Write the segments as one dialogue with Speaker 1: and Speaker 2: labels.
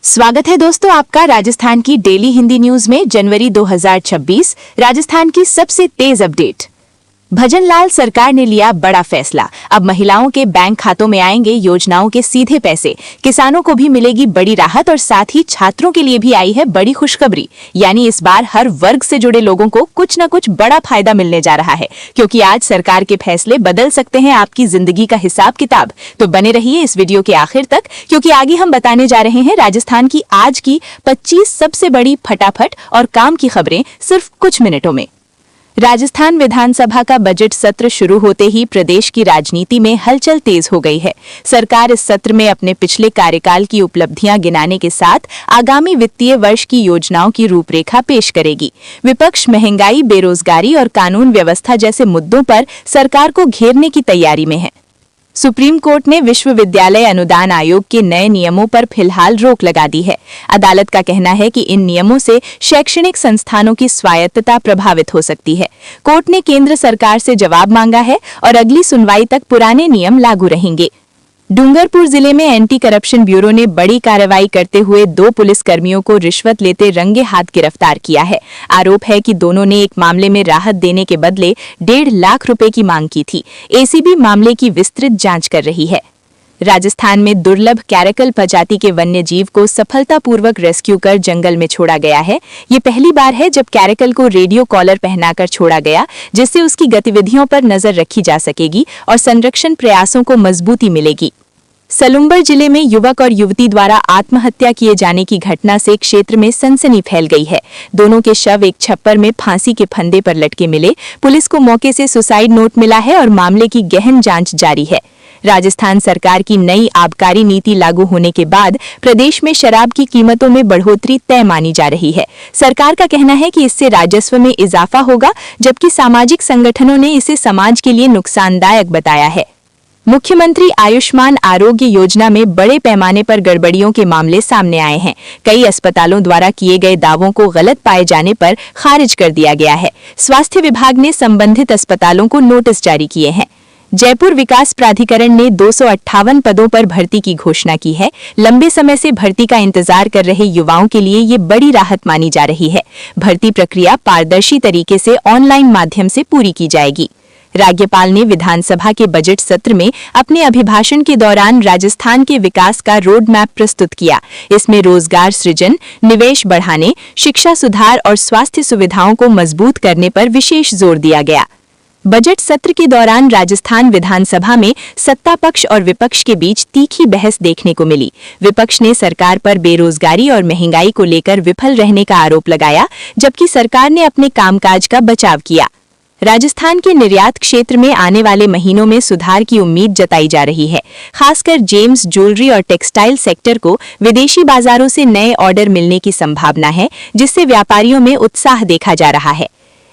Speaker 1: स्वागत है दोस्तों आपका राजस्थान की डेली हिंदी न्यूज में। जनवरी 2026 राजस्थान की सबसे तेज अपडेट। भजनलाल सरकार ने लिया बड़ा फैसला। अब महिलाओं के बैंक खातों में आएंगे योजनाओं के सीधे पैसे। किसानों को भी मिलेगी बड़ी राहत और साथ ही छात्रों के लिए भी आई है बड़ी खुशखबरी। यानी इस बार हर वर्ग से जुड़े लोगों को कुछ न कुछ बड़ा फायदा मिलने जा रहा है, क्योंकि आज सरकार के फैसले बदल सकते हैं आपकी जिंदगी का हिसाब किताब। तो बने रहिए इस वीडियो के आखिर तक, क्योंकि आगे हम बताने जा रहे हैं राजस्थान की आज की 25 सबसे बड़ी फटाफट और काम की खबरें सिर्फ कुछ मिनटों में। राजस्थान विधानसभा का बजट सत्र शुरू होते ही प्रदेश की राजनीति में हलचल तेज हो गई है। सरकार इस सत्र में अपने पिछले कार्यकाल की उपलब्धियां गिनाने के साथ आगामी वित्तीय वर्ष की योजनाओं की रूपरेखा पेश करेगी। विपक्ष महंगाई, बेरोजगारी और कानून व्यवस्था जैसे मुद्दों पर सरकार को घेरने की तैयारी में है। सुप्रीम कोर्ट ने विश्वविद्यालय अनुदान आयोग के नए नियमों पर फिलहाल रोक लगा दी है। अदालत का कहना है कि इन नियमों से शैक्षणिक संस्थानों की स्वायत्तता प्रभावित हो सकती है। कोर्ट ने केंद्र सरकार से जवाब मांगा है और अगली सुनवाई तक पुराने नियम लागू रहेंगे। डूंगरपुर जिले में एंटी करप्शन ब्यूरो ने बड़ी कार्रवाई करते हुए 2 पुलिसकर्मियों को रिश्वत लेते रंगे हाथ गिरफ्तार किया है। आरोप है कि दोनों ने एक मामले में राहत देने के बदले 1.5 लाख रुपए की मांग की थी। एसीबी मामले की विस्तृत जांच कर रही है। राजस्थान में दुर्लभ कैरकल प्रजाति के वन्य जीव को सफलतापूर्वक रेस्क्यू कर जंगल में छोड़ा गया है। ये पहली बार है जब कैरकल को रेडियो कॉलर पहनाकर छोड़ा गया, जिससे उसकी गतिविधियों पर नजर रखी जा सकेगी और संरक्षण प्रयासों को मजबूती मिलेगी। सलुम्बर जिले में युवक और युवती द्वारा आत्महत्या किए जाने की घटना से क्षेत्र में सनसनी फैल गई है। दोनों के शव एक छप्पर में फांसी के फंदे पर लटके मिले। पुलिस को मौके से सुसाइड नोट मिला है और मामले की गहन जांच जारी है। राजस्थान सरकार की नई आबकारी नीति लागू होने के बाद प्रदेश में शराब की कीमतों में बढ़ोतरी तय मानी जा रही है। सरकार का कहना है कि इससे राजस्व में इजाफा होगा, जबकि सामाजिक संगठनों ने इसे समाज के लिए नुकसानदायक बताया है। मुख्यमंत्री आयुष्मान आरोग्य योजना में बड़े पैमाने पर गड़बड़ियों के मामले सामने आए हैं। कई अस्पतालों द्वारा किए गए दावों को गलत पाए जाने पर खारिज कर दिया गया है। स्वास्थ्य विभाग ने संबंधित अस्पतालों को नोटिस जारी किए हैं। जयपुर विकास प्राधिकरण ने 258 पदों पर भर्ती की घोषणा की है। लंबे समय से भर्ती का इंतजार कर रहे युवाओं के लिए ये बड़ी राहत मानी जा रही है। भर्ती प्रक्रिया पारदर्शी तरीके से ऑनलाइन माध्यम से पूरी की जाएगी। राज्यपाल ने विधानसभा के बजट सत्र में अपने अभिभाषण के दौरान राजस्थान के विकास का रोड मैप प्रस्तुत किया। इसमें रोजगार सृजन, निवेश बढ़ाने, शिक्षा सुधार और स्वास्थ्य सुविधाओं को मजबूत करने पर विशेष जोर दिया गया। बजट सत्र के दौरान राजस्थान विधानसभा में सत्ता पक्ष और विपक्ष के बीच तीखी बहस देखने को मिली। विपक्ष ने सरकार पर बेरोजगारी और महंगाई को लेकर विफल रहने का आरोप लगाया, जबकि सरकार ने अपने कामकाज का बचाव किया। राजस्थान के निर्यात क्षेत्र में आने वाले महीनों में सुधार की उम्मीद जताई जा रही है। खासकर जेम्स, ज्वेलरी और टेक्सटाइल सेक्टर को विदेशी बाजारों से नए ऑर्डर मिलने की संभावना है, जिससे व्यापारियों में उत्साह देखा जा रहा है।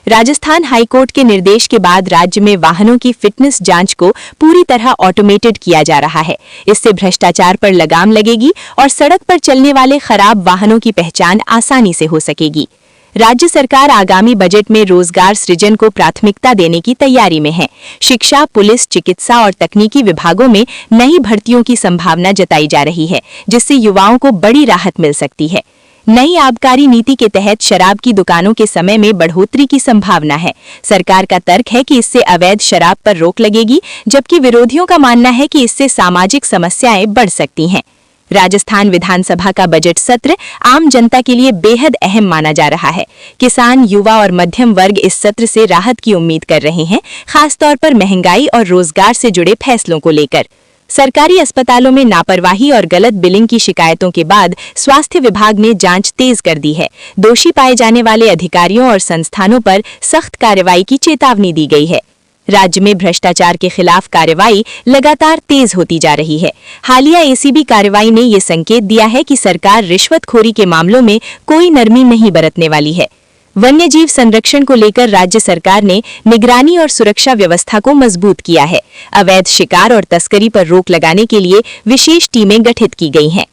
Speaker 1: राजस्थान हाईकोर्ट के निर्देश के बाद राज्य में वाहनों की फिटनेस जांच को पूरी तरह ऑटोमेटेड किया जा रहा है। इससे भ्रष्टाचार पर लगाम लगेगी और सड़क पर चलने वाले खराब वाहनों की पहचान आसानी से हो सकेगी। राज्य सरकार आगामी बजट में रोजगार सृजन को प्राथमिकता देने की तैयारी में है। शिक्षा, पुलिस, चिकित्सा और तकनीकी विभागों में नई भर्तियों की संभावना जताई जा रही है, जिससे युवाओं को बड़ी राहत मिल सकती है। नई आबकारी नीति के तहत शराब की दुकानों के समय में बढ़ोतरी की संभावना है। सरकार का तर्क है कि इससे अवैध शराब पर रोक लगेगी, जबकि विरोधियों का मानना है कि इससे सामाजिक समस्याएं बढ़ सकती हैं। राजस्थान विधानसभा का बजट सत्र आम जनता के लिए बेहद अहम माना जा रहा है। किसान, युवा और मध्यम वर्ग इस सत्र से राहत की उम्मीद कर रहे हैं, खासतौर पर महंगाई और रोजगार से जुड़े फैसलों को लेकर। सरकारी अस्पतालों में लापरवाही और गलत बिलिंग की शिकायतों के बाद स्वास्थ्य विभाग ने जांच तेज कर दी है। दोषी पाए जाने वाले अधिकारियों और संस्थानों पर सख्त कार्रवाई की चेतावनी दी गई है। राज्य में भ्रष्टाचार के खिलाफ कार्रवाई लगातार तेज होती जा रही है। हालिया एसीबी कार्रवाई ने ये संकेत दिया है कि सरकार रिश्वतखोरी के मामलों में कोई नरमी नहीं बरतने वाली है। वन्यजीव संरक्षण को लेकर राज्य सरकार ने निगरानी और सुरक्षा व्यवस्था को मजबूत किया है। अवैध शिकार और तस्करी पर रोक लगाने के लिए विशेष टीमें गठित की गई हैं।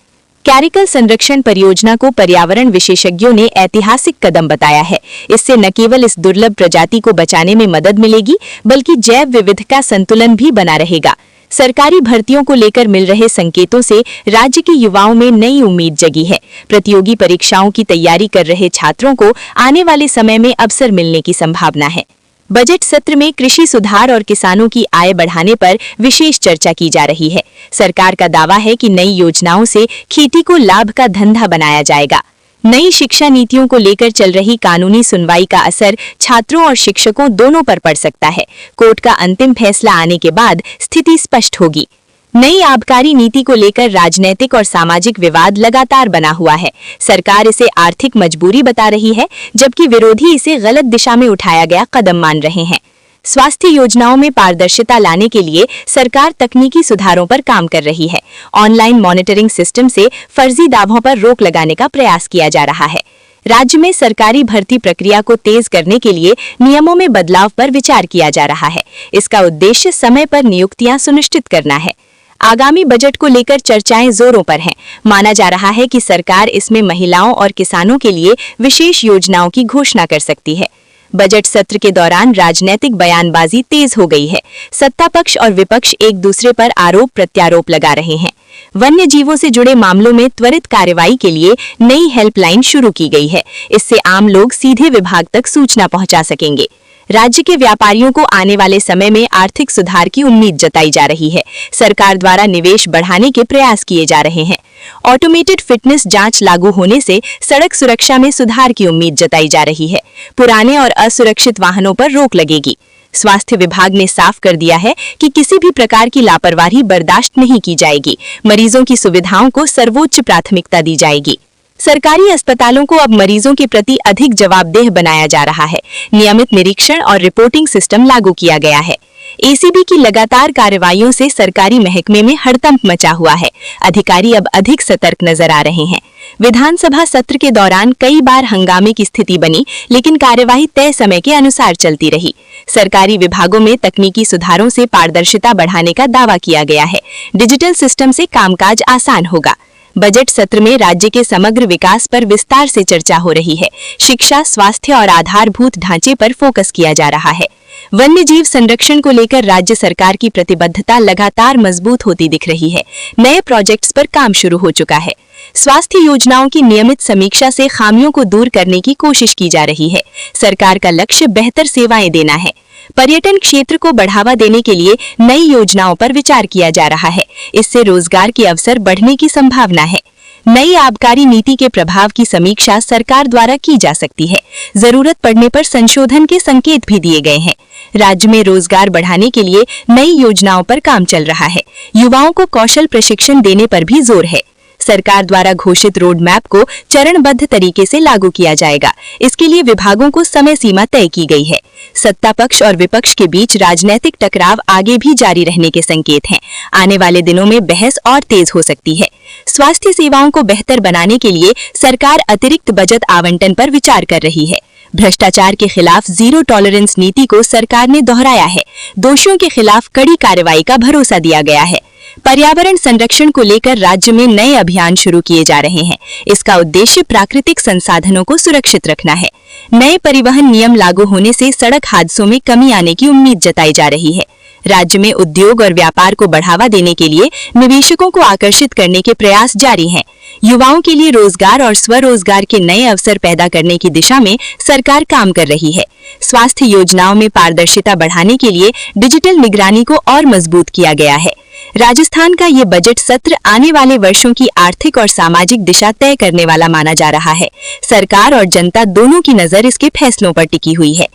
Speaker 1: कैरिकल संरक्षण परियोजना को पर्यावरण विशेषज्ञों ने ऐतिहासिक कदम बताया है। इससे न केवल इस दुर्लभ प्रजाति को बचाने में मदद मिलेगी, बल्कि जैव विविधता संतुलन भी बना रहेगा। सरकारी भर्तियों को लेकर मिल रहे संकेतों से राज्य के युवाओं में नई उम्मीद जगी है। प्रतियोगी परीक्षाओं की तैयारी कर रहे छात्रों को आने वाले समय में अवसर मिलने की संभावना है। बजट सत्र में कृषि सुधार और किसानों की आय बढ़ाने पर विशेष चर्चा की जा रही है। सरकार का दावा है कि नई योजनाओं से खेती को लाभ का धंधा बनाया जाएगा। नई शिक्षा नीतियों को लेकर चल रही कानूनी सुनवाई का असर छात्रों और शिक्षकों दोनों पर पड़ सकता है। कोर्ट का अंतिम फैसला आने के बाद स्थिति स्पष्ट होगी। नई आबकारी नीति को लेकर राजनीतिक और सामाजिक विवाद लगातार बना हुआ है। सरकार इसे आर्थिक मजबूरी बता रही है, जबकि विरोधी इसे गलत दिशा में उठाया गया कदम मान रहे हैं। स्वास्थ्य योजनाओं में पारदर्शिता लाने के लिए सरकार तकनीकी सुधारों पर काम कर रही है। ऑनलाइन मॉनिटरिंग सिस्टम से फर्जी दावों पर रोक लगाने का प्रयास किया जा रहा है। राज्य में सरकारी भर्ती प्रक्रिया को तेज करने के लिए नियमों में बदलाव पर विचार किया जा रहा है। इसका उद्देश्य समय पर नियुक्तियां सुनिश्चित करना है। आगामी बजट को लेकर चर्चाएं जोरों पर हैं। माना जा रहा है कि सरकार इसमें महिलाओं और किसानों के लिए विशेष योजनाओं की घोषणा कर सकती है। बजट सत्र के दौरान राजनीतिक बयानबाजी तेज हो गई है। सत्ता पक्ष और विपक्ष एक दूसरे पर आरोप प्रत्यारोप लगा रहे हैं। वन्य जीवों से जुड़े मामलों में त्वरित कार्रवाई के लिए नई हेल्पलाइन शुरू की गई है। इससे आम लोग सीधे विभाग तक सूचना पहुंचा सकेंगे। राज्य के व्यापारियों को आने वाले समय में आर्थिक सुधार की उम्मीद जताई जा रही है। सरकार द्वारा निवेश बढ़ाने के प्रयास किए जा रहे हैं। ऑटोमेटेड फिटनेस जांच लागू होने से सड़क सुरक्षा में सुधार की उम्मीद जताई जा रही है। पुराने और असुरक्षित वाहनों पर रोक लगेगी। स्वास्थ्य विभाग ने साफ कर दिया है कि किसी भी प्रकार की लापरवाही बर्दाश्त नहीं की जाएगी। मरीजों की सुविधाओं को सर्वोच्च प्राथमिकता दी जाएगी। सरकारी अस्पतालों को अब मरीजों के प्रति अधिक जवाबदेह बनाया जा रहा है। नियमित निरीक्षण और रिपोर्टिंग सिस्टम लागू किया गया है। एसीबी की लगातार कार्रवाइयों से सरकारी महकमे में हड़कंप मचा हुआ है। अधिकारी अब अधिक सतर्क नजर आ रहे हैं। विधानसभा सत्र के दौरान कई बार हंगामे की स्थिति बनी, लेकिन कार्यवाही तय समय के अनुसार चलती रही। सरकारी विभागों में तकनीकी सुधारों से पारदर्शिता बढ़ाने का दावा किया गया है। डिजिटल सिस्टम से कामकाज आसान होगा। बजट सत्र में राज्य के समग्र विकास पर विस्तार से चर्चा हो रही है। शिक्षा, स्वास्थ्य और आधारभूत ढांचे पर फोकस किया जा रहा है। वन्य जीव संरक्षण को लेकर राज्य सरकार की प्रतिबद्धता लगातार मजबूत होती दिख रही है। नए प्रोजेक्ट्स पर काम शुरू हो चुका है। स्वास्थ्य योजनाओं की नियमित समीक्षा से खामियों को दूर करने की कोशिश की जा रही है। सरकार का लक्ष्य बेहतर सेवाएं देना है। पर्यटन क्षेत्र को बढ़ावा देने के लिए नई योजनाओं पर विचार किया जा रहा है। इससे रोजगार के अवसर बढ़ने की संभावना है। नई आबकारी नीति के प्रभाव की समीक्षा सरकार द्वारा की जा सकती है। जरूरत पड़ने पर संशोधन के संकेत भी दिए गए हैं। राज्य में रोजगार बढ़ाने के लिए नई योजनाओं पर काम चल रहा है। युवाओं को कौशल प्रशिक्षण देने पर भी जोर है। सरकार द्वारा घोषित रोड मैप को चरणबद्ध तरीके से लागू किया जाएगा। इसके लिए विभागों को समय सीमा तय की गई है। सत्ता पक्ष और विपक्ष के बीच राजनीतिक टकराव आगे भी जारी रहने के संकेत हैं। आने वाले दिनों में बहस और तेज हो सकती है। स्वास्थ्य सेवाओं को बेहतर बनाने के लिए सरकार अतिरिक्त बजट आवंटन पर विचार कर रही है। भ्रष्टाचार के खिलाफ जीरो टॉलरेंस नीति को सरकार ने दोहराया है। दोषियों के खिलाफ कड़ी कार्रवाई का भरोसा दिया गया है। पर्यावरण संरक्षण को लेकर राज्य में नए अभियान शुरू किए जा रहे हैं। इसका उद्देश्य प्राकृतिक संसाधनों को सुरक्षित रखना है। नए परिवहन नियम लागू होने से सड़क हादसों में कमी आने की उम्मीद जताई जा रही है। राज्य में उद्योग और व्यापार को बढ़ावा देने के लिए निवेशकों को आकर्षित करने के प्रयास जारी हैं। युवाओं के लिए रोजगार और स्वरोजगार के नए अवसर पैदा करने की दिशा में सरकार काम कर रही है। स्वास्थ्य योजनाओं में पारदर्शिता बढ़ाने के लिए डिजिटल निगरानी को और मजबूत किया गया है। राजस्थान का ये बजट सत्र आने वाले वर्षों की आर्थिक और सामाजिक दिशा तय करने वाला माना जा रहा है। सरकार और जनता दोनों की नजर इसके फैसलों पर टिकी हुई है।